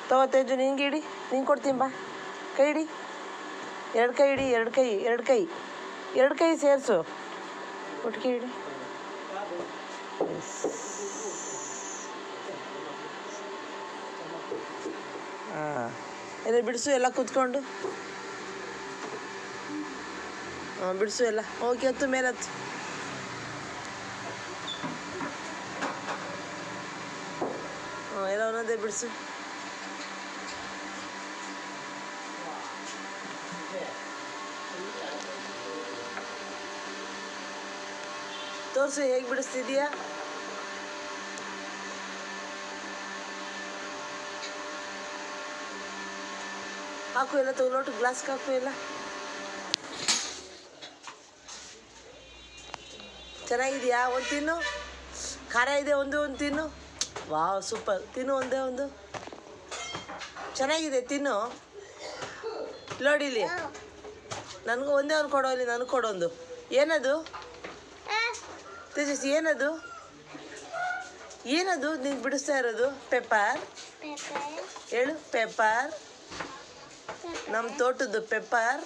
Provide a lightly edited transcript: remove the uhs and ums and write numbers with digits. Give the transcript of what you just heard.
ತಗೋ ತೇಜು, ನಿಂಗೆ ಇಡಿ, ನಿಂಗೆ ಕೊಡ್ತೀನಿ ಬಾ. ಕೈ ಇಡಿ, ಎರಡು ಕೈ ಇಡಿ, ಎರಡು ಕೈ ಸೇರಿಸು. ಒಟ್ಟಿಗೆ ಇಡಿ. ಹಾಂ, ಎಲ್ಲ ಬಿಡಿಸು, ಎಲ್ಲ ಕೂತ್ಕೊಂಡು. ಹಾಂ, ಬಿಡಿಸು ಎಲ್ಲ. ಹೋಗಿ ಹತ್ತು, ಮೇಲೆ ಹತ್ತು. ಹಾಂ, ಎಲ್ಲ ಒಂದೊಂದೇ ಬಿಡಿಸು. ತೋರಿಸು ಹೇಗೆ ಬಿಡಿಸ್ತಿದೀಯಾ. ಹಾಕು ಎಲ್ಲ, ತಗೊಳ್ಳೋಟು ಗ್ಲಾಸ್ಗೆ ಹಾಕು ಎಲ್ಲ. ಚೆನ್ನಾಗಿದೆಯಾ? ಒಂದು ತಿನ್ನು. ಖಾರ ಇದೆ, ಒಂದು ತಿನ್ನು. Wow, super. ತಿನ್ನು, ಒಂದೇ ಒಂದು. ಚೆನ್ನಾಗಿದೆ, ತಿನ್ನು. ನೋಡಿಲಿ, ನನಗೂ ಒಂದೇ ಒಂದು ಕೊಡೋ, ಇಲ್ಲಿ ನನಗೆ ಕೊಡೊಂದು. ಏನದು ತೇಜಸ್? ಏನದು ನೀನು ಬಿಡಿಸ್ತಾ ಇರೋದು? ಪೆಪ್ಪರ್ ಹೇಳು. ಪೆಪ್ಪರ್, ನಮ್ಮ ತೋಟದ್ದು ಪೆಪ್ಪರ್.